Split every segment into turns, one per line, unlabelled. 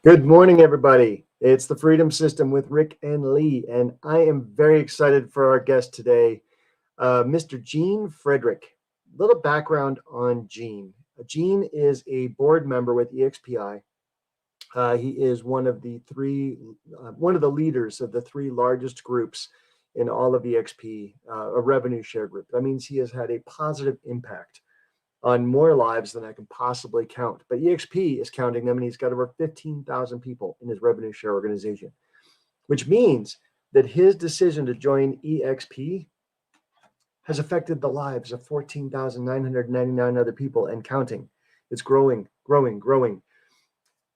Good morning, everybody. It's the Freedom System with Rick and Lee, and I am very excited for our guest today, Mr. Gene Frederick. Little background on Gene. Gene is a board member with EXPI. He is one of the leaders of the three largest groups in all of EXP, a revenue share group. That means he has had a positive impact on more lives than I can possibly count. But EXP is counting them, and he's got over 15,000 people in his revenue share organization, which means that his decision to join EXP has affected the lives of 14,999 other people and counting. It's growing, growing, growing.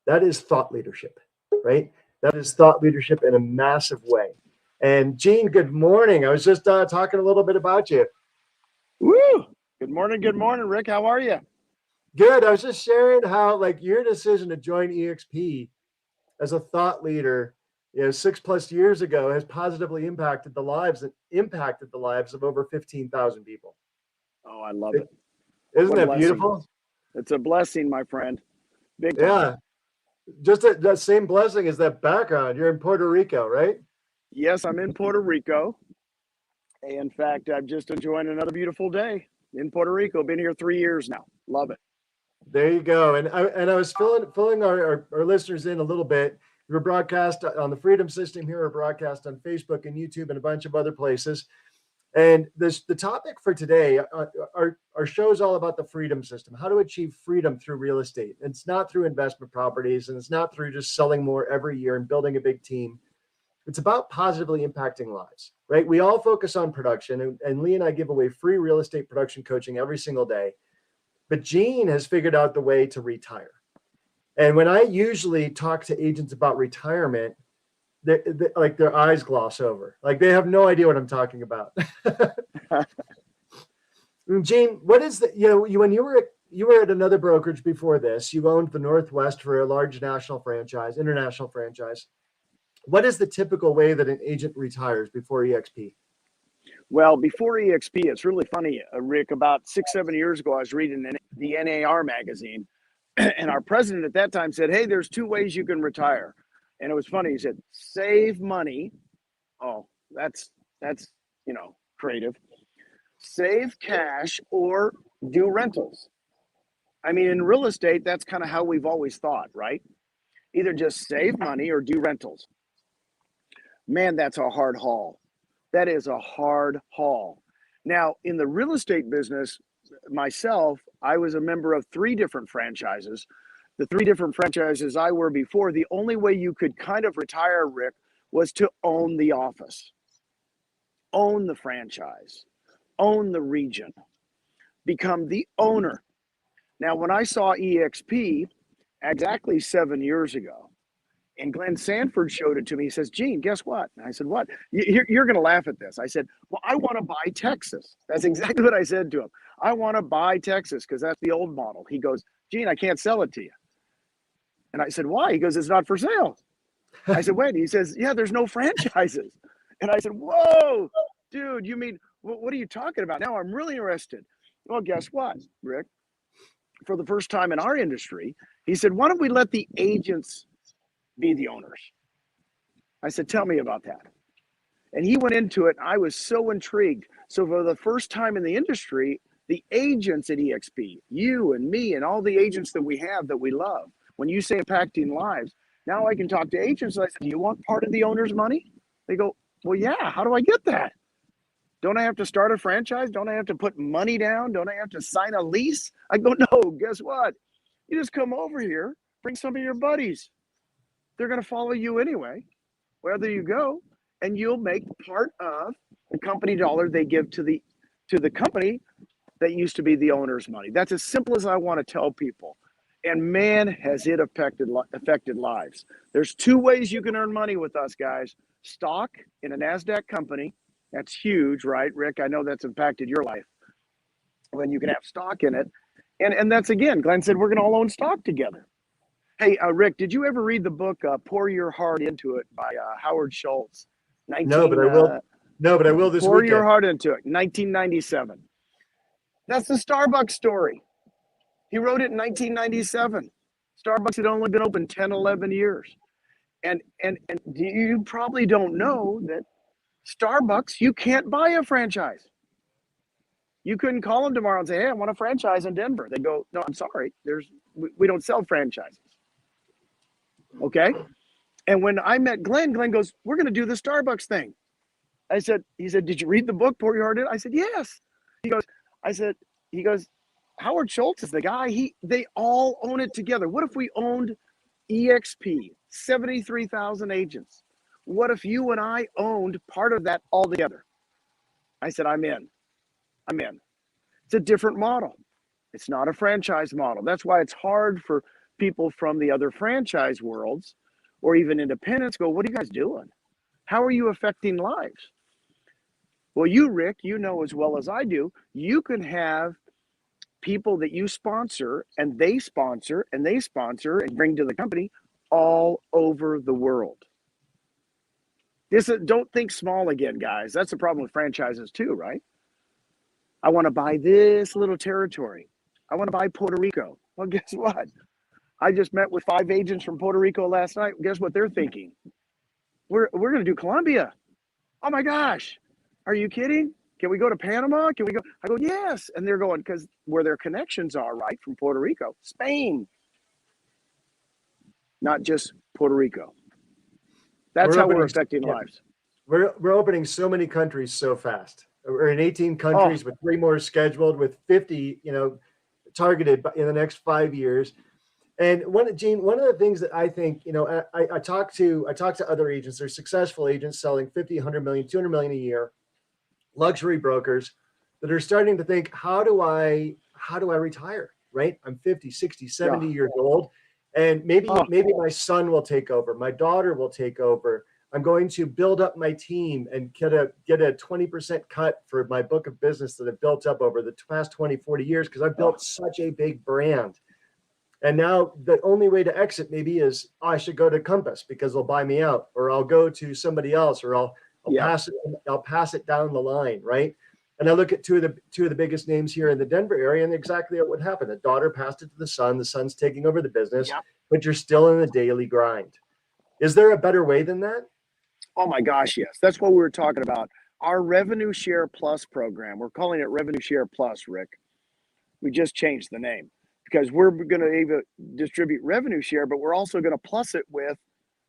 That is thought leadership, right? That is thought leadership in a massive way. And Gene, good morning. I was just talking a little bit about you.
Woo! Good morning, Rick. How are you?
Good. I was just sharing how, like, your decision to join EXP as a thought leader, 6+ years ago, has positively impacted the lives of over 15,000 people.
Oh, I love it.
Isn't that beautiful?
It's a blessing, my friend. Big time.
Yeah. Just that same blessing as that background. You're in Puerto Rico, right?
Yes, I'm in Puerto Rico. In fact, I'm just enjoying another beautiful day in Puerto Rico. Been here 3 years now. Love it.
There you go. And I was filling our listeners in a little bit. We're broadcast on the Freedom System here. We're broadcast on Facebook and YouTube and a bunch of other places. And the topic for today, our show is all about the freedom system, how to achieve freedom through real estate. And it's not through investment properties, and it's not through just selling more every year and building a big team. It's about positively impacting lives, right? We all focus on production, and Lee and I give away free real estate production coaching every single day. But Gene has figured out the way to retire. And when I usually talk to agents about retirement, like their eyes gloss over. Like they have no idea what I'm talking about. Gene, what is when you were at another brokerage before this, you owned the Northwest for a large international franchise. What is the typical way that an agent retires before EXP?
Well, before EXP, it's really funny, Rick. About 6-7 years ago, I was reading the NAR magazine, and our president at that time said, "Hey, there's 2 ways you can retire." And it was funny. He said, "Save money." Oh, that's creative. Save cash or do rentals. I mean, in real estate, that's kind of how we've always thought, right? Either just save money or do rentals. Man, that's a hard haul. That is a hard haul. Now, in the real estate business, myself, I was a member of 3 different franchises. The 3 different franchises I were before, the only way you could kind of retire, Rick, was to own the office, own the franchise, own the region, become the owner. Now, when I saw EXP exactly 7 years ago, and Glenn Sanford showed it to me, he says, "Gene, guess what?" And I said, "What?" You're going to laugh at this. I said, "Well, I want to buy Texas." That's exactly what I said to him. I want to buy Texas because that's the old model. He goes, "Gene, I can't sell it to you." And I said, "Why?" He goes, "It's not for sale." I said, "Wait." He says, "Yeah, there's no franchises." And I said, "Whoa, dude, you mean, what are you talking about? Now I'm really interested." Well, guess what, Rick? For the first time in our industry, he said, "Why don't we let the agents be the owners?" I said, "Tell me about that." And he went into it. And I was so intrigued. So for the first time in the industry, the agents at EXP, you and me and all the agents that we have that we love, when you say impacting lives, now I can talk to agents. I said, "Do you want part of the owner's money?" They go, "Well, yeah, how do I get that? Don't I have to start a franchise? Don't I have to put money down? Don't I have to sign a lease?" I go, "No, guess what? You just come over here, bring some of your buddies. They're going to follow you anyway, wherever you go, and you'll make part of the company dollar they give to the company that used to be the owner's money." That's as simple as I want to tell people. And man, has it affected lives. There's 2 ways you can earn money with us, guys. Stock in a NASDAQ company. That's huge, right, Rick? I know that's impacted your life when you can have stock in it. And that's, again, Glenn said, we're going to all own stock together. Hey, Rick, did you ever read the book Pour Your Heart Into It by Howard Schultz?
No, but I will. No, but I will this
Pour
weekend.
Your Heart Into It, 1997. That's the Starbucks story. He wrote it in 1997. Starbucks had only been open 10, 11 years. And you probably don't know that Starbucks, you can't buy a franchise. You couldn't call them tomorrow and say, hey, I want a franchise in Denver. They go, no, I'm sorry. We don't sell franchises. Okay. And when I met Glenn goes, we're going to do the Starbucks thing. He said, did you read the book, Pour Your Heart In? I said, yes. He goes, Howard Schultz is the guy. They all own it together. What if we owned EXP, 73,000 agents? What if you and I owned part of that all together? I said, I'm in. It's a different model. It's not a franchise model. That's why it's hard for people from the other franchise worlds or even independents go, what are you guys doing? How are you affecting lives? Well, you, Rick, you know as well as I do, you can have people that you sponsor and they sponsor and they sponsor and bring to the company all over the world. Don't think small again, guys. That's the problem with franchises too, right? I want to buy this little territory. I want to buy Puerto Rico. Well, guess what? I just met with 5 agents from Puerto Rico last night. Guess what they're thinking? We're going to do Colombia. Oh my gosh. Are you kidding? Can we go to Panama? Can we go? I go, yes. And they're going, because where their connections are, right, from Puerto Rico, Spain, not just Puerto Rico. That's how we're affecting lives.
We're opening so many countries so fast. We're in 18 countries with 3 more scheduled, with 50, targeted in the next 5 years. And Gene, one of the things that I think, I talk to other agents, they're successful agents selling 50, 100 million, 200 million a year, luxury brokers that are starting to think, how do I retire? Right? I'm 50, 60, 70 years old. And maybe my son will take over. My daughter will take over. I'm going to build up my team and get a 20% cut for my book of business that I've built up over the past 20, 40 years, because I've built such a big brand. And now the only way to exit maybe is, I should go to Compass because they'll buy me out, or I'll go to somebody else, or I'll pass it down the line, right? And I look at two of the biggest names here in the Denver area, and exactly what happened. The daughter passed it to the son. The son's taking over the business, but you're still in the daily grind. Is there a better way than that?
Oh my gosh, yes. That's what we were talking about. Our Revenue Share Plus program, we're calling it Revenue Share Plus, Rick. We just changed the name because we're going to even distribute revenue share, but we're also going to plus it with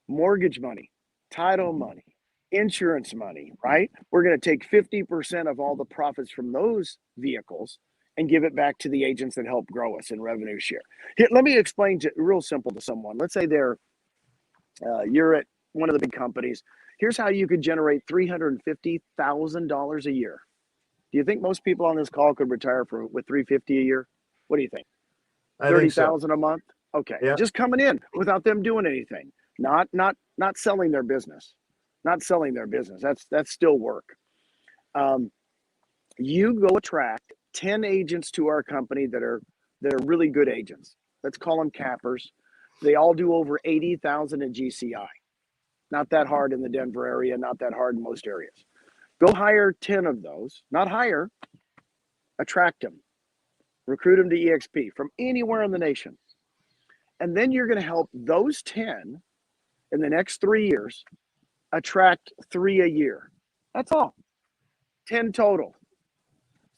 mortgage money, title money, insurance money, right? We're going to take 50% of all the profits from those vehicles and give it back to the agents that help grow us in revenue share. Here, let me explain real simple to someone. Let's say you're at one of the big companies. Here's how you could generate $350,000 a year. Do you think most people on this call could retire with $350,000 a year? What do you think? $30,000 a month? Okay. Yeah. Just coming in without them doing anything. Not selling their business. Not selling their business. That's still work. You go attract 10 agents to our company that are really good agents. Let's call them cappers. They all do over 80,000 in GCI. Not that hard in the Denver area, not that hard in most areas. Go hire 10 of those, not hire, attract them, recruit them to EXP from anywhere in the nation. And then you're going to help those 10 in the next 3 years attract 3 a year. That's all. 10 total.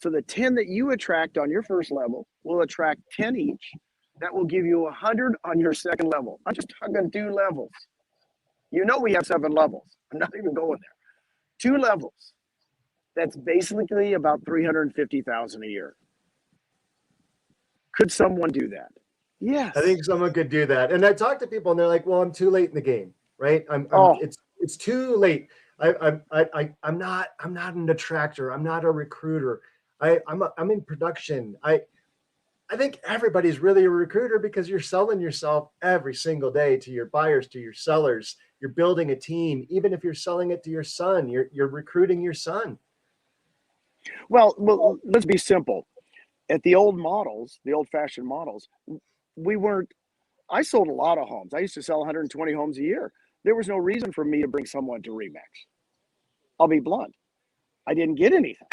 So the 10 that you attract on your first level will attract 10 each. That will give you 100 on your second level. I'm just talking 2 levels. You know we have 7 levels. I'm not even going there. 2 levels. That's basically about $350,000 a year. Could someone do that? Yes.
I think someone could do that. And I talk to people and they're like, well, I'm too late in the game, right? It's too late. I'm not an attractor. I'm not a recruiter. I'm in production. I think everybody's really a recruiter because you're selling yourself every single day to your buyers, to your sellers. You're building a team. Even if you're selling it to your son, you're recruiting your son.
Well, let's be simple. At the old models, the old-fashioned models, I sold a lot of homes. I used to sell 120 homes a year. There was no reason for me to bring someone to Remax. I'll be blunt. I didn't get anything.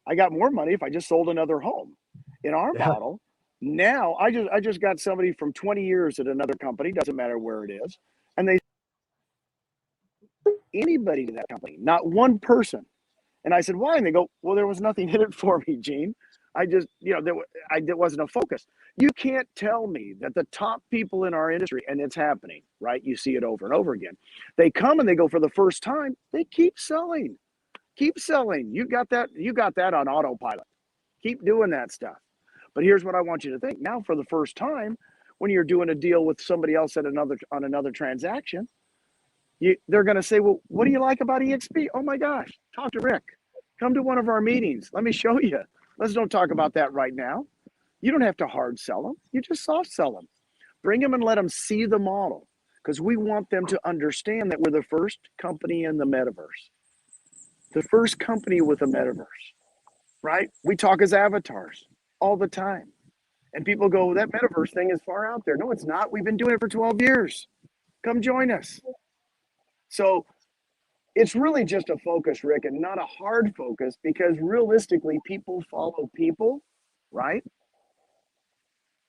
I got more money if I just sold another home. In our model, Now I just got somebody from 20 years at another company, doesn't matter where it is, and they anybody to that company, not one person. And I said, why? And they go, well, there was nothing in it for me, Gene. I just, there wasn't a focus. You can't tell me that the top people in our industry, and it's happening, right? You see it over and over again. They come and they go for the first time. They keep selling. Keep selling. You got that on autopilot. Keep doing that stuff. But here's what I want you to think. Now, for the first time, when you're doing a deal with somebody else on another transaction, they're going to say, well, what do you like about EXP? Oh my gosh, talk to Rick. Come to one of our meetings. Let me show you. Let's don't talk about that right now. You don't have to hard sell them. You just soft sell them. Bring them and let them see the model, because we want them to understand that we're the first company in the metaverse. The first company with a metaverse, right? We talk as avatars all the time. And people go, that metaverse thing is far out there. No, it's not. We've been doing it for 12 years. Come join us. So it's really just a focus, Rick, and not a hard focus, because realistically, people follow people, right?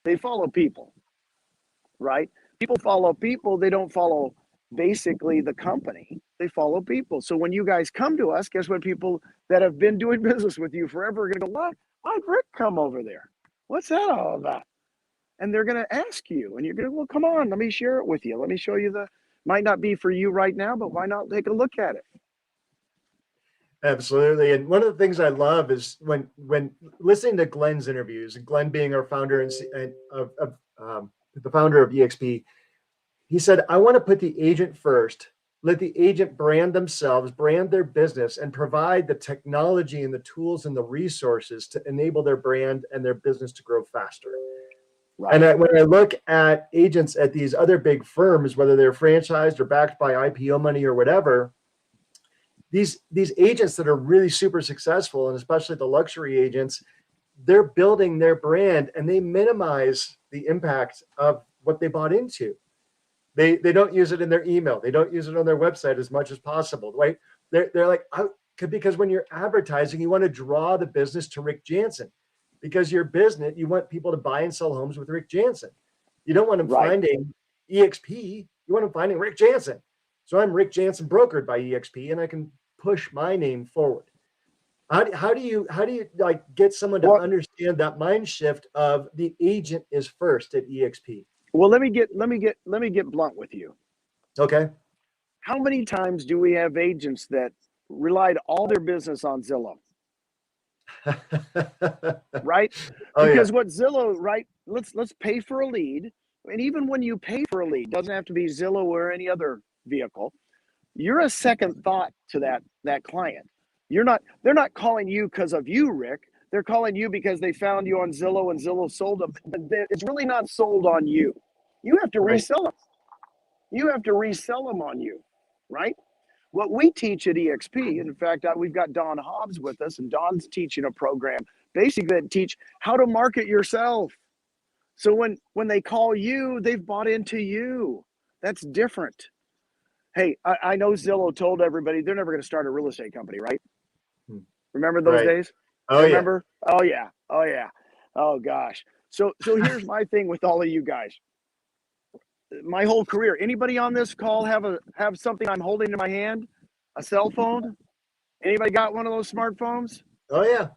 They follow people, right? People follow people. They don't follow basically the company. They follow people. So when you guys come to us, guess what? People that have been doing business with you forever are going to go, why'd Rick come over there? What's that all about? And they're going to ask you, and you're going to, well, come on, let me share it with you. Let me show you might not be for you right now, but why not take a look at it?
Absolutely. And one of the things I love is when listening to Glenn's interviews, and Glenn being our founder and the founder of EXP, he said, I want to put the agent first, let the agent brand themselves, brand their business, and provide the technology and the tools and the resources to enable their brand and their business to grow faster. Right. And when I look at agents at these other big firms, whether they're franchised or backed by IPO money or whatever, these agents that are really super successful, and especially the luxury agents, they're building their brand and they minimize the impact of what they bought into. They don't use it in their email. They don't use it on their website as much as possible, right? They're like, because when you're advertising, you want to draw the business to Rick Jansen, because your business, you want people to buy and sell homes with Rick Jansen. You don't want them finding EXP. You want them finding Rick Jansen. So I'm Rick Jansen, brokered by EXP, and I can push my name forward. How do you like get someone to understand that mind shift of the agent is first at EXP?
Well, let me get blunt with you.
Okay.
How many times do we have agents that relied all their business on Zillow? Right? Because what Zillow, right? Let's pay for a lead. And even when you pay for a lead, doesn't have to be Zillow or any other vehicle. You're a second thought to that client. They're not calling you because of you, Rick. They're calling you because they found you on Zillow and Zillow sold them. But it's really not sold on you. You have to resell them. You have to resell them on you, right? What we teach at EXP, and in fact, we've got Don Hobbs with us, and Don's teaching a program basically that teach how to market yourself. So when they call you, they've bought into you. That's different. Hey, I know Zillow told everybody they're never going to start a real estate company, right? Remember those days?
Oh,
remember? Yeah. Oh, yeah. Oh, yeah. Oh, gosh. So here's my thing with all of you guys. My whole career, anybody on this call have something I'm holding in my hand? A cell phone? Anybody got one of those smartphones?
Oh, yeah.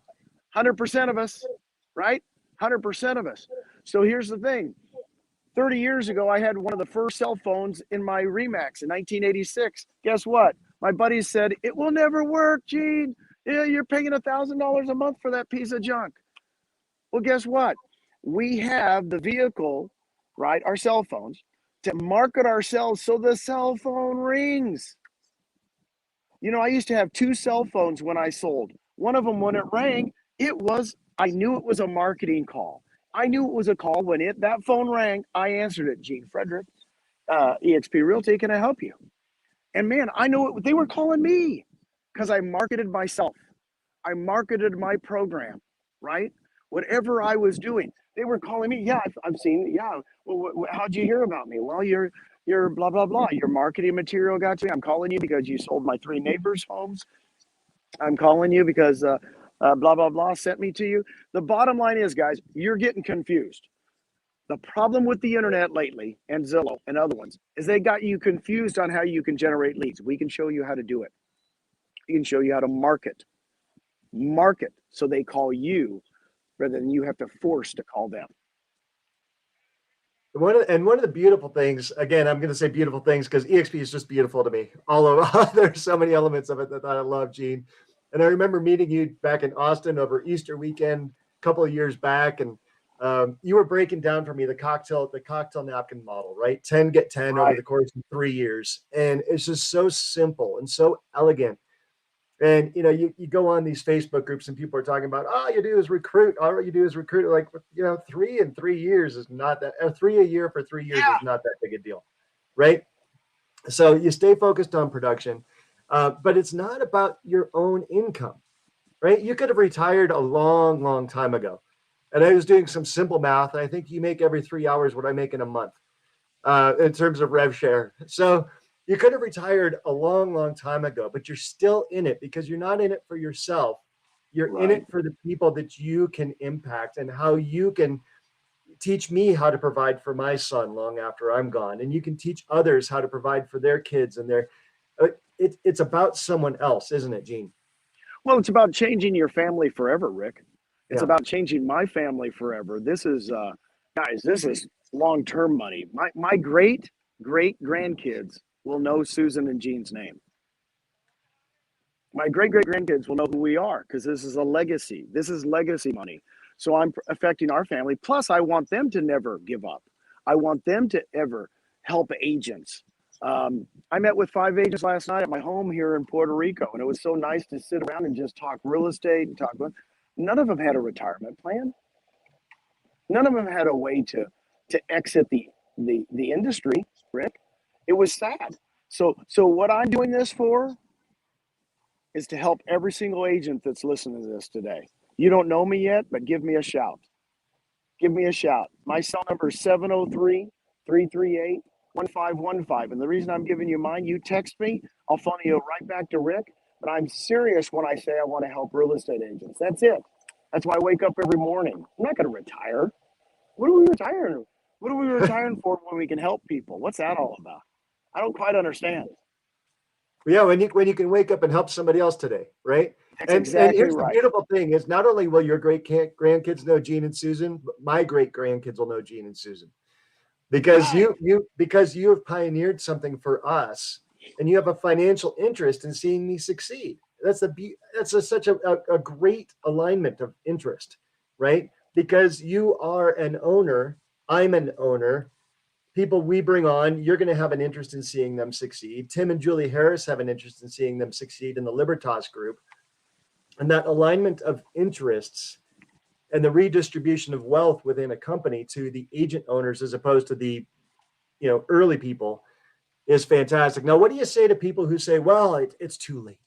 100% of us, right? 100% of us. So here's the thing. 30 years ago, I had one of the first cell phones in my Remax in 1986. Guess what? My buddies said, it will never work, Gene. Yeah, you're paying $1,000 a month for that piece of junk. Well, guess what? We have the vehicle, right, our cell phones, to market ourselves so the cell phone rings. You know, I used to have 2 cell phones when I sold. One of them, when it rang, I knew it was a marketing call. I knew it was a call. When that phone rang, I answered it. Gene Frederick, EXP Realty, can I help you? And man, I know they were calling me because I marketed myself. I marketed my program, right? Whatever I was doing, they were calling me. Yeah, I've seen it. Yeah. Well, how'd you hear about me? Well, you're blah, blah, blah. Your marketing material got to me. I'm calling you because you sold my 3 neighbors' homes. I'm calling you because blah, blah, blah, sent me to you. The bottom line is, guys, you're getting confused. The problem with the internet lately and Zillow and other ones is they got you confused on how you can generate leads. We can show you how to do it. We can show you how to market so they call you rather than you have to force to call them.
One of the beautiful things, again, I'm going to say beautiful things because EXP is just beautiful to me. All over, there's so many elements of it that I love, Gene. And I remember meeting you back in Austin over Easter weekend a couple of years back, and you were breaking down for me the cocktail napkin model, right? 10 get 10 over the course of 3 years, and it's just so simple and so elegant. And you go on these Facebook groups and people are talking about all you do is recruit. All you do is recruit. Like 3 in 3 years is not that. 3 a year for 3 years is not that big a deal, right? So you stay focused on production, but it's not about your own income, right? You could have retired a long, long time ago. And I was doing some simple math. I think you make every 3 hours what I make in a month in terms of rev share. So you could have retired a long, long time ago, but you're still in it because you're not in it for yourself. You're in it for the people that you can impact and how you can teach me how to provide for my son long after I'm gone. And you can teach others how to provide for their kids and it's about someone else, isn't it, Gene?
Well, it's about changing your family forever, Rick. It's about changing my family forever. This is, guys, this is long-term money. My great grandkids will know Susan and Gene's name. My great grandkids will know who we are because this is a legacy. This is legacy money. So I'm affecting our family. Plus, I want them to never give up. I want them to ever help agents. I met with 5 agents last night at my home here in Puerto Rico, and it was so nice to sit around and just talk real estate and talk about. None of them had a retirement plan. None of them had a way to exit the industry, Rick. It was sad. So what I'm doing this for is to help every single agent that's listening to this today. You don't know me yet, but give me a shout. Give me a shout. My cell number is 703-338-1515. And the reason I'm giving you mine, you text me, I'll funnel you right back to Rick. But I'm serious when I say I want to help real estate agents. That's it. That's why I wake up every morning. I'm not going to retire. What are we retiring? What are we retiring for when we can help people? What's that all about? I don't quite understand.
Yeah, when you can wake up and help somebody else today, right? And here's the beautiful thing is not only will your great grandkids know Gene and Susan, but my great grandkids will know Gene and Susan because you have pioneered something for us and you have a financial interest in seeing me succeed. That's such a great alignment of interest, right? Because you are an owner, I'm an owner. People we bring on, you're going to have an interest in seeing them succeed. Tim and Julie Harris have an interest in seeing them succeed in the Libertas group. And that alignment of interests and the redistribution of wealth within a company to the agent owners as opposed to the early people is fantastic. Now, what do you say to people who say, well, it's too late?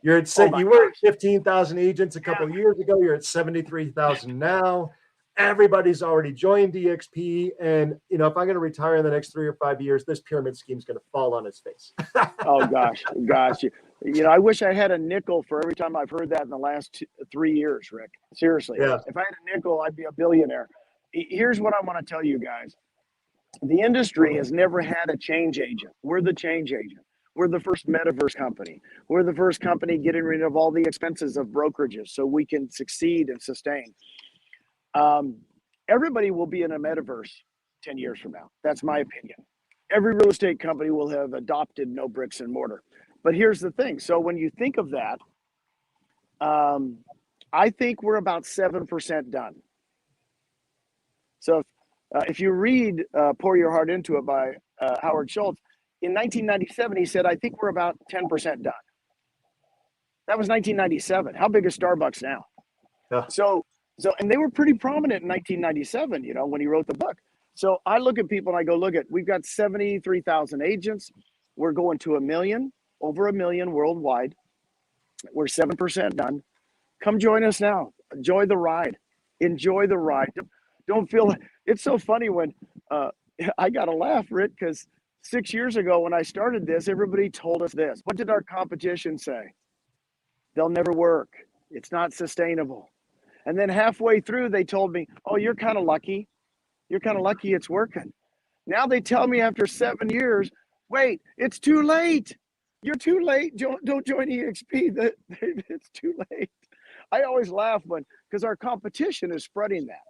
You were at 15,000 agents a couple of years ago. You're at 73,000 now. Everybody's already joined DXP. And, if I'm going to retire in the next 3 or 5 years, this pyramid scheme is going to fall on its face.
Oh, gosh. I wish I had a nickel for every time I've heard that in the last 3 years, Rick. Seriously.
Yeah.
If I had a nickel, I'd be a billionaire. Here's what I want to tell you guys. The industry has never had a change agent. We're the change agent. We're the first metaverse company. We're the first company getting rid of all the expenses of brokerages so we can succeed and sustain. Everybody will be in a metaverse 10 years from now. That's my opinion. Every real estate company will have adopted no bricks and mortar. But here's the thing. So when you think of that, I think we're about 7% done. So if you read Pour Your Heart Into It by Howard Schultz, in 1997, he said, I think we're about 10% done. That was 1997. How big is Starbucks now?
Yeah.
So, and they were pretty prominent in 1997, when he wrote the book. So I look at people and I go, we've got 73,000 agents. We're going to 1 million, over 1 million worldwide. We're 7% done. Come join us now. Enjoy the ride. Enjoy the ride. Don't feel it's so funny when I got to laugh, Rick, because 6 years ago when I started this, everybody told us this. What did our competition say? They'll never work. It's not sustainable. And then halfway through, they told me, oh, you're kind of lucky. You're kind of lucky it's working. Now they tell me after 7 years, wait, it's too late. You're too late. Don't join EXP. It's too late. I always laugh because our competition is spreading that.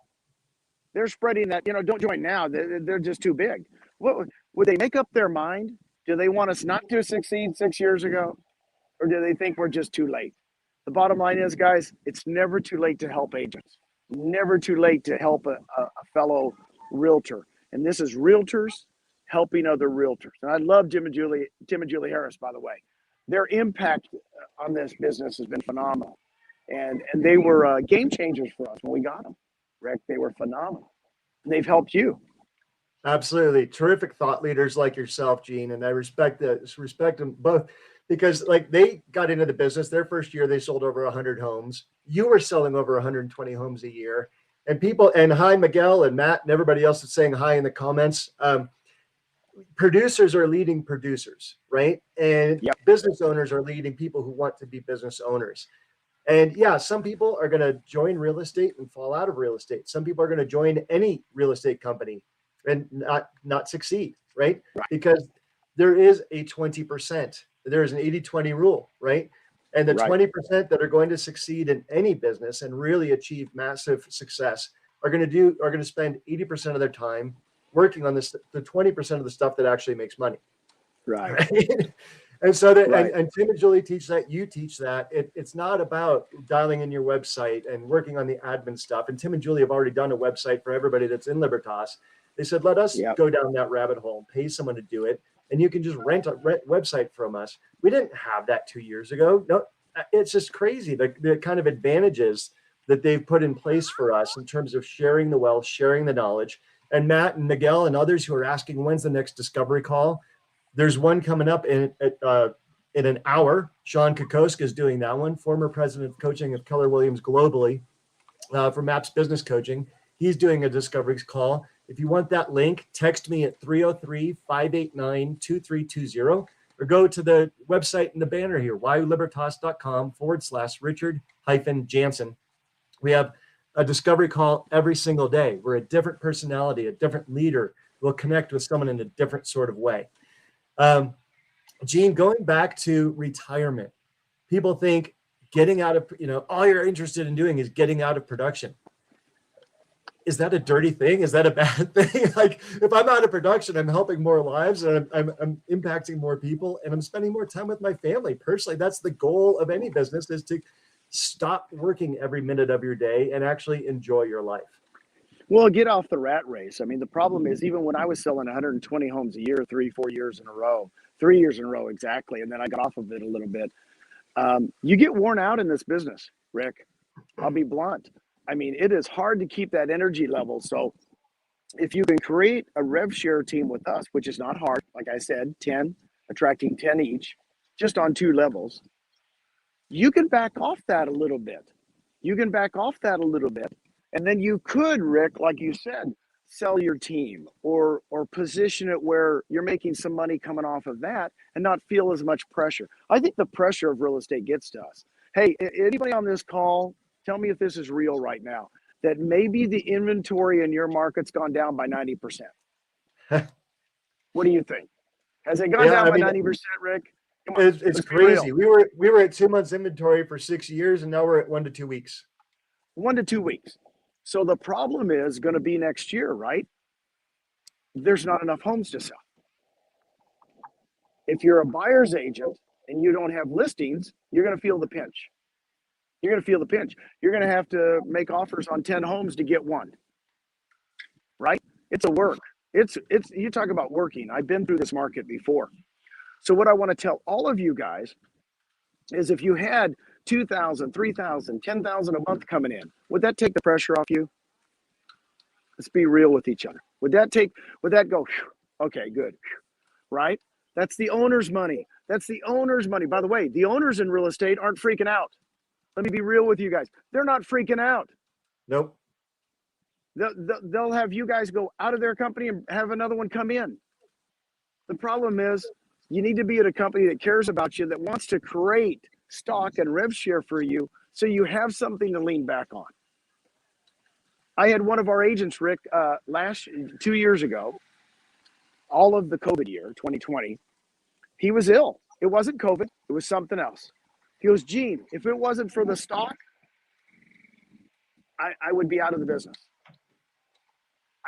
They're spreading that, don't join now. They're just too big. What would they make up their mind? Do they want us not to succeed 6 years ago? Or do they think we're just too late? The bottom line is, guys, it's never too late to help agents. Never too late to help a fellow realtor. And this is realtors helping other realtors. And I love Tim and Julie Harris, by the way. Their impact on this business has been phenomenal. And they were game changers for us when we got them. Rick, they were phenomenal. And they've helped you.
Absolutely. Terrific thought leaders like yourself, Gene. And I respect them both because like they got into the business. Their first year, they sold over 100 homes. You were selling over 120 homes a year. And people, and hi, Miguel and Matt and everybody else that's saying hi in the comments. Producers are leading producers, right? And
Yep.
business owners are leading people who want to be business owners. And yeah, some people are going to join real estate and fall out of real estate. Some people are going to join any real estate company and not succeed, right? Because there is a 20%. There's an 80-20 rule, right? And the 20% that are going to succeed in any business and really achieve massive success are going to spend 80% of their time working on the 20% of the stuff that actually makes money.
Right?
And so and Tim and Julie teach that, you teach that. It's not about dialing in your website and working on the admin stuff. And Tim and Julie have already done a website for everybody that's in Libertas. They said, let us go down that rabbit hole, pay someone to do it. And you can just rent a website from us. We didn't have that 2 years ago. No, it's just crazy. The kind of advantages that they've put in place for us in terms of sharing the wealth, sharing the knowledge. And Matt and Miguel and others who are asking, when's the next discovery call? There's one coming up in an hour. Sean Kokoska is doing that one, former president of coaching of Keller Williams globally for MAPS Business Coaching. He's doing a discovery call. If you want that link, text me at 303-589-2320 or go to the website in the banner here, ylibertas.com/Richard-Jansen. We have a discovery call every single day. We're a different personality, a different leader. We'll connect with someone in a different sort of way. Gene, going back to retirement, people think getting out of, all you're interested in doing is getting out of production. Is that a dirty thing? Is that a bad thing? Like if I'm out of production, I'm helping more lives and I'm impacting more people and I'm spending more time with my family. Personally, that's the goal of any business, is to stop working every minute of your day and actually enjoy your life.
Well, get off the rat race. I mean, the problem is even when I was selling 120 homes a year, 3-4 years in a row, 3 years in a row exactly, and then I got off of it a little bit. You get worn out in this business, Rick. I'll be blunt. I mean, it is hard to keep that energy level. So if you can create a rev share team with us, which is not hard, like I said, 10, attracting 10 each, just on 2 levels, you can back off that a little bit. And then you could, Rick, like you said, sell your team or position it where you're making some money coming off of that and not feel as much pressure. I think the pressure of real estate gets to us. Hey, anybody on this call, tell me if this is real right now, that maybe the inventory in your market's gone down by 90%. What do you think? Has it gone down by 90%, Rick?
Come on, it's crazy. We were at 2 months inventory for 6 years, and now we're at 1 to 2 weeks.
1 to 2 weeks. So the problem is going to be next year, right? There's not enough homes to sell. If you're a buyer's agent and you don't have listings, you're going to feel the pinch. You're going to have to make offers on 10 homes to get one. Right? It's a work. It's you talk about working. I've been through this market before. So what I want to tell all of you guys is if you had 2,000, 3,000, 10,000 a month coming in, would that take the pressure off you? Let's be real with each other. Would that go, okay, good, right? That's the owner's money. By the way, the owners in real estate aren't freaking out. Let me be real with you guys. They're not freaking out.
Nope.
They'll have you guys go out of their company and have another one come in. The problem is you need to be at a company that cares about you, that wants to create stock and rev share for you So you have something to lean back on. I had one of our agents, Rick, 2 years ago, all of the COVID year, 2020, he was ill. It wasn't COVID, it was something else. He goes, Gene, if it wasn't for the stock, I would be out of the business.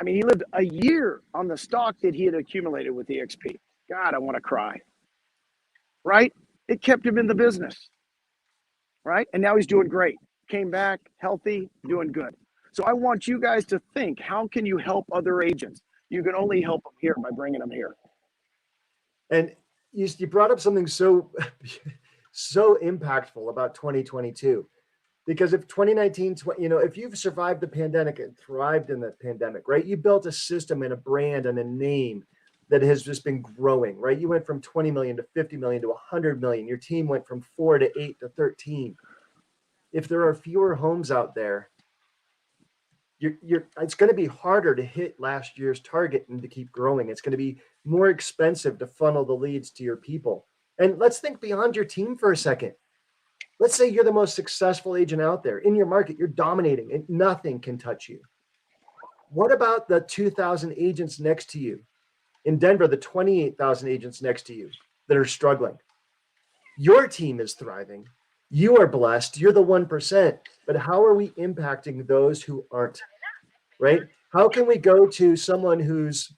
I mean, he lived a year on the stock that he had accumulated with EXP. God, I want to cry. Right? It kept him in the business. Right? And now he's doing great. Came back, healthy, doing good. So I want you guys to think, how can you help other agents? You can only help them here by bringing them here.
And you brought up something so so impactful about 2022. Because if 2019, if you've survived the pandemic and thrived in the pandemic, right, you built a system and a brand and a name that has just been growing, right? You went from 20 million to 50 million to 100 million. Your team went from 4 to 8 to 13. If there are fewer homes out there, it's going to be harder to hit last year's target and to keep growing. It's going to be more expensive to funnel the leads to your people. And let's think beyond your team for a second. Let's say you're the most successful agent out there in your market. You're dominating and nothing can touch you. What about the 2,000 agents next to you in Denver, the 28,000 agents next to you that are struggling? Your team is thriving. You are blessed. You're the 1%. But how are we impacting those who aren't, right? How can we go to someone who's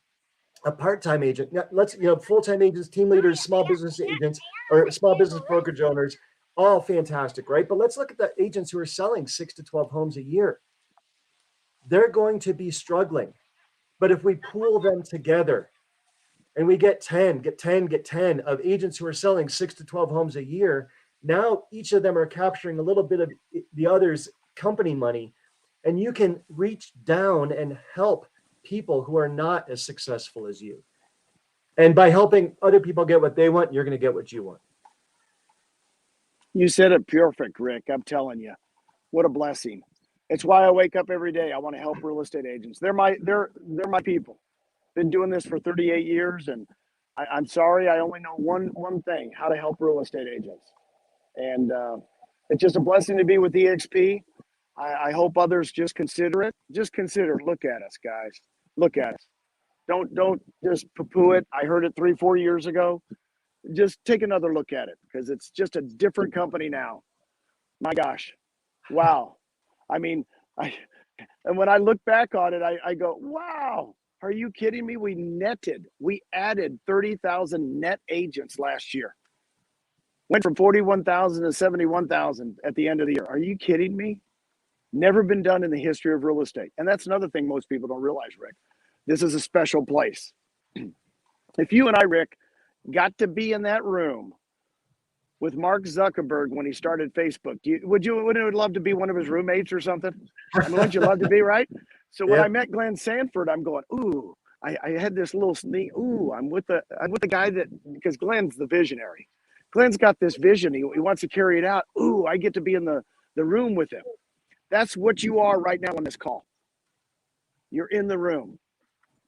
a part-time agent? Let's, full-time agents, team leaders, small business agents, or small business brokerage owners, all fantastic, right? But let's look at the agents who are selling 6 to 12 homes a year. They're going to be struggling. But if we pool them together and we get 10 of agents who are selling 6 to 12 homes a year, now each of them are capturing a little bit of the other's company money, and you can reach down and help people who are not as successful as you. And by helping other people get what they want, you're going to get what you want.
You said it perfect, Rick. I'm telling you, what a blessing. It's why I wake up every day. I want to help real estate agents. They're my people. Been doing this for 38 years, and I'm sorry, I only know one thing: how to help real estate agents. And it's just a blessing to be with EXP. I hope others just consider it. Just consider. Look at us, guys. Look at us. Don't just poo-poo it. I heard it 3-4 years ago. Just take another look at it, because it's just a different company now. My gosh. Wow. I mean, and when I look back on it, I go, wow, are you kidding me? We added 30,000 net agents last year. Went from 41,000 to 71,000 at the end of the year. Are you kidding me? Never been done in the history of real estate. And that's another thing most people don't realize, Rick. This is a special place. If you and I, Rick, got to be in that room with Mark Zuckerberg when he started Facebook, wouldn't you love to be one of his roommates or something? I mean, wouldn't you love to be, right? So when I met Glenn Sanford, I'm going, ooh, I had this little sneak. Ooh, I'm with the guy because Glenn's the visionary. Glenn's got this vision. He wants to carry it out. Ooh, I get to be in the room with him. That's what you are right now on this call. You're in the room.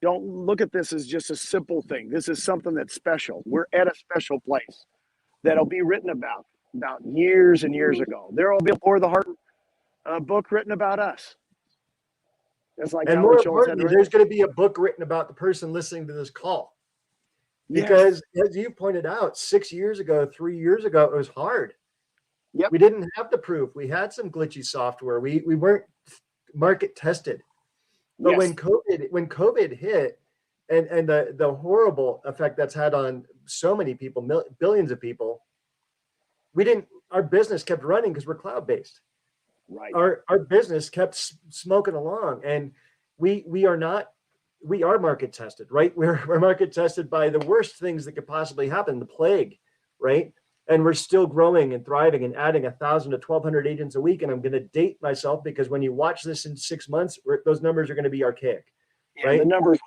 Don't look at this as just a simple thing. This is something that's special. We're at a special place that'll be written about years and years ago. There will be a Pour the Heart book written about us. It's like,
and more importantly, there's going to be a book written about the person listening to this call. Because as you pointed out, 6 years ago, 3 years ago, it was hard.
Yep.
We didn't have the proof. We had some glitchy software. We weren't market tested. But when COVID hit, and the horrible effect that's had on so many people, billions of people, our business kept running because we're cloud-based.
Right.
Our business kept smoking along, and we are market tested, right? We're market tested by the worst things that could possibly happen, the plague, right? And we're still growing and thriving and adding 1,000 to 1,200 agents a week. And I'm going to date myself because when you watch this in 6 months, those numbers are going to be archaic, right?
The numbers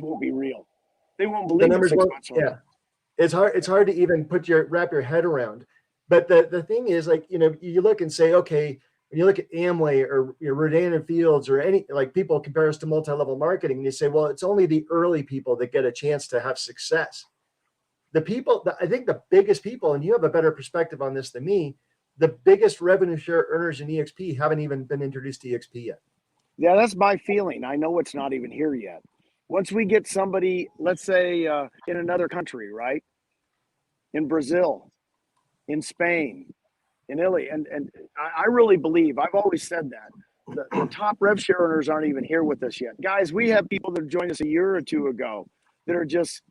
won't be real. They won't believe
the numbers.
6 months from now.
It's hard to even wrap your head around. But the thing is, like, you look and say, okay, when you look at Amway or Rodan and Fields or any, like, people compare us to multi-level marketing, and you say, well, it's only the early people that get a chance to have success. The people, I think the biggest people, and you have a better perspective on this than me, the biggest revenue share earners in EXP haven't even been introduced to EXP yet.
Yeah, that's my feeling. I know it's not even here yet. Once we get somebody, let's say in another country, right? In Brazil, in Spain, in Italy, and I really believe, I've always said that, the top rev share earners aren't even here with us yet. Guys, we have people that joined us a year or two ago that are just,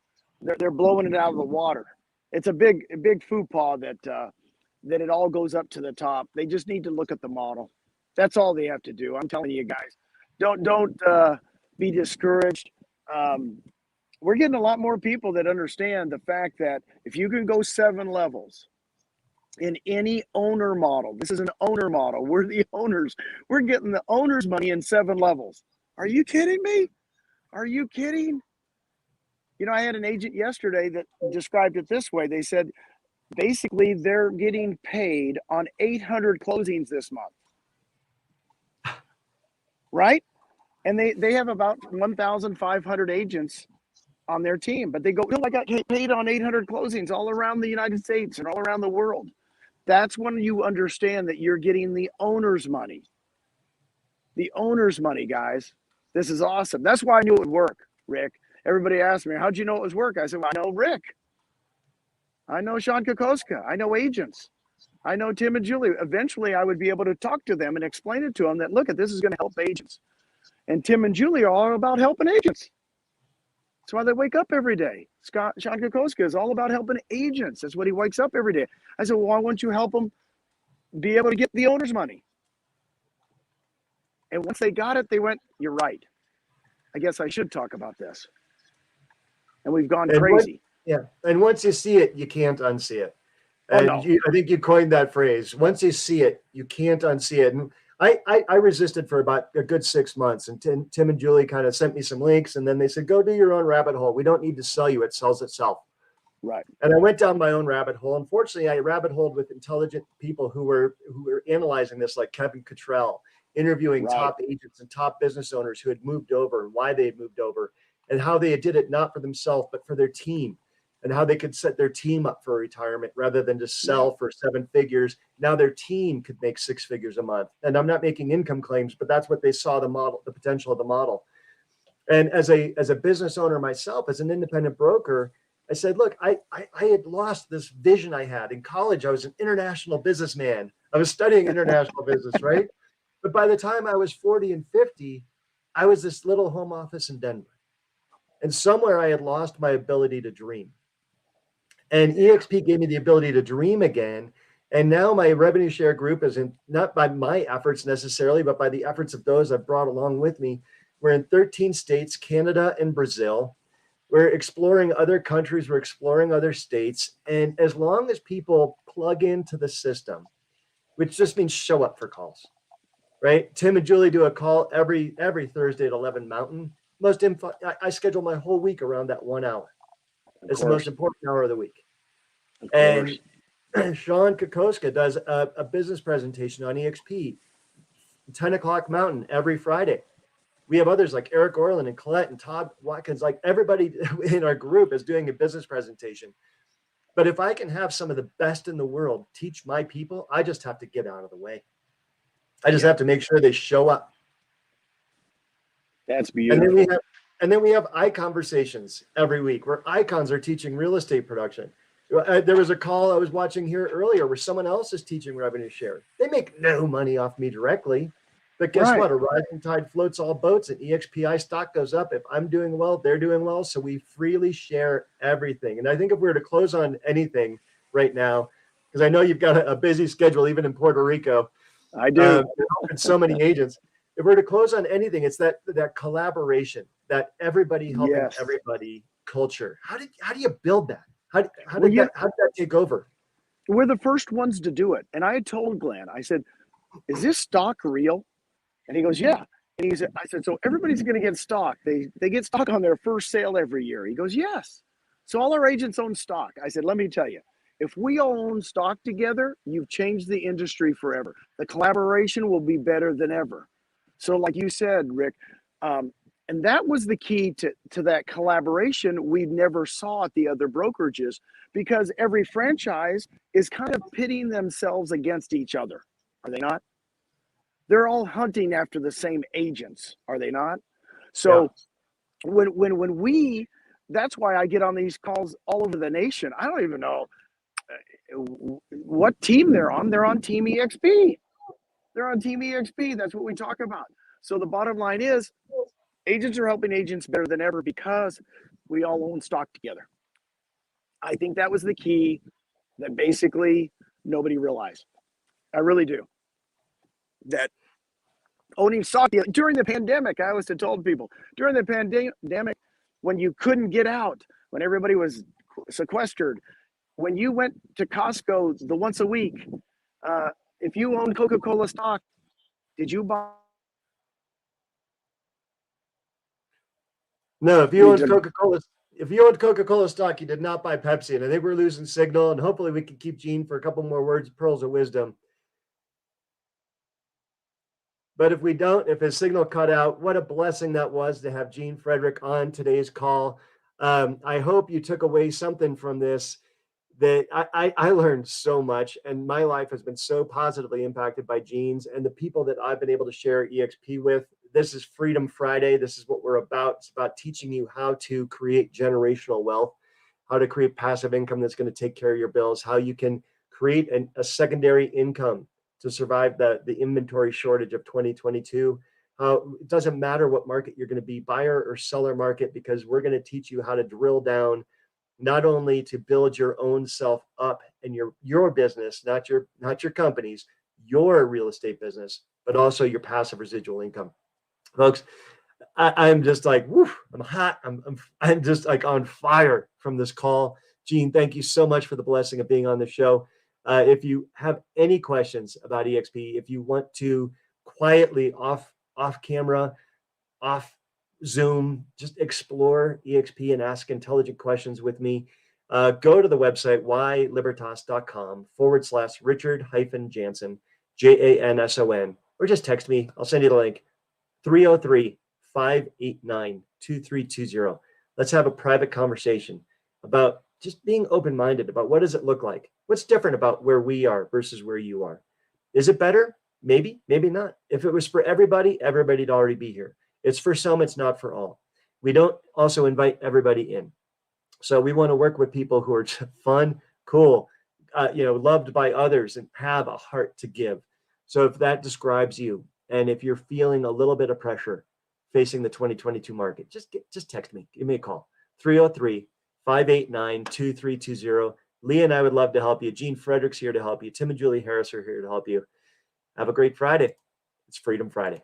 they're blowing it out of the water. It's a big faux pas that it all goes up to the top. They just need to look at the model. That's all they have to do. I'm telling you guys, don't be discouraged. We're getting a lot more people that understand the fact that if you can go 7 levels in any owner model, this is an owner model. We're the owners. We're getting the owner's money in 7 levels. Are you kidding me? Are you kidding? You know, I had an agent yesterday that described it this way. They said, basically, they're getting paid on 800 closings this month. Right? And they have about 1,500 agents on their team, but they go, no, I got paid on 800 closings all around the United States and all around the world. That's when you understand that you're getting the owner's money. The owner's money, guys. This is awesome. That's why I knew it would work, Rick. Everybody asked me, how'd you know it was work? I said, well, I know Rick. I know Sean Kokoska. I know agents. I know Tim and Julie. Eventually, I would be able to talk to them and explain it to them that, look, this is going to help agents. And Tim and Julie are all about helping agents. That's why they wake up every day. Sean Kokoska is all about helping agents. That's what he wakes up every day. I said, well, why won't you help them be able to get the owner's money? And once they got it, they went, you're right. I guess I should talk about this. And we've gone crazy.
And once you see it, you can't unsee it. And I think you coined that phrase. Once you see it, you can't unsee it. And I resisted for about a good 6 months. And Tim and Julie kind of sent me some links. And then they said, go do your own rabbit hole. We don't need to sell you. It sells itself.
Right.
And I went down my own rabbit hole. Unfortunately, I rabbit holed with intelligent people who were analyzing this, like Kevin Cottrell, interviewing top agents and top business owners who had moved over and why they had moved over and how they did it not for themselves, but for their team, and how they could set their team up for retirement rather than just sell for 7 figures. Now their team could make 6 figures a month. And I'm not making income claims, but that's what they saw the model, the potential of the model. And as a business owner myself, as an independent broker, I said, look, I had lost this vision I had. In college, I was an international businessman. I was studying international business, right? But by the time I was 40 and 50, I was this little home office in Denver. And somewhere I had lost my ability to dream. And EXP gave me the ability to dream again. And now my revenue share group is not by my efforts necessarily, but by the efforts of those I've brought along with me. We're in 13 states, Canada and Brazil. We're exploring other countries. We're exploring other states. And as long as people plug into the system, which just means show up for calls, right? Tim and Julie do a call every Thursday at 11 Mountain. I schedule my whole week around that 1 hour. It's the most important hour of the week. And Sean Kokoska does a business presentation on EXP, 10 o'clock Mountain every Friday. We have others like Eric Orland and Colette and Todd Watkins. Like everybody in our group is doing a business presentation. But if I can have some of the best in the world teach my people, I just have to get out of the way. I just have to make sure they show up.
That's beautiful.
And then we have icon conversations every week where icons are teaching real estate production. There was a call I was watching here earlier where someone else is teaching revenue share. They make no money off me directly. But guess what? A rising tide floats all boats, and EXPI stock goes up. If I'm doing well, they're doing well. So we freely share everything. And I think if we were to close on anything right now, because I know you've got a busy schedule, even in Puerto Rico.
I do.
And so many agents. If we're to close on anything, it's that collaboration, that everybody helping everybody culture. How do you build that? How did that take over?
We're the first ones to do it. And I had told Glenn, I said, is this stock real? And he goes, yeah. And I said, so everybody's going to get stock. They get stock on their first sale every year. He goes, yes. So all our agents own stock. I said, let me tell you, if we all own stock together, you've changed the industry forever. The collaboration will be better than ever. So like you said, Rick, And that was the key to that collaboration we never saw at the other brokerages, because every franchise is kind of pitting themselves against each other. Are they not? They're all hunting after the same agents, are they not?
Yeah.
So when we, that's why I get on these calls all over the nation. I don't even know what team they're on. They're on Team EXP. They're on Team EXP. That's what we talk about. So the bottom line is, agents are helping agents better than ever because we all own stock together. I think that was the key that basically nobody realized. I really do. That owning stock during the pandemic, I always told people during the pandemic, when you couldn't get out, when everybody was sequestered, when you went to Costco the once a week, if you owned Coca-Cola stock, did you buy?
No, if you owned Coca-Cola stock, you did not buy Pepsi. And I think we're losing signal, and hopefully we can keep Gene for a couple more words, pearls of wisdom. But if we don't, if his signal cut out, what a blessing that was to have Gene Frederick on today's call. I hope you took away something from this, that I learned so much, and my life has been so positively impacted by Gene's and the people that I've been able to share EXP with. This is Freedom Friday. This is what we're about. It's about teaching you how to create generational wealth, how to create passive income that's going to take care of your bills, how you can create a secondary income to survive the inventory shortage of 2022. It doesn't matter what market you're going to be, buyer or seller market, because we're going to teach you how to drill down, not only to build your own self up and your business, not your company's, your real estate business, but also your passive residual income. Folks, I'm just like, woof, I'm hot. I'm just like on fire from this call. Gene, thank you so much for the blessing of being on the show. If you have any questions about EXP, if you want to quietly off camera, off Zoom, just explore EXP and ask intelligent questions with me, go to the website ylibertas.com/Richard-Janson, Janson, or just text me. I'll send you the link. 303-589-2320. Let's have a private conversation about just being open-minded about what does it look like? What's different about where we are versus where you are? Is it better? Maybe, maybe not. If it was for everybody'd already be here. It's for some, it's not for all. We don't also invite everybody in. So we want to work with people who are fun, cool, loved by others, and have a heart to give. So if that describes you, and if you're feeling a little bit of pressure facing the 2022 market, just text me. Give me a call. 303-589-2320. Lee and I would love to help you. Gene Frederick's here to help you. Tim and Julie Harris are here to help you. Have a great Friday. It's Freedom Friday.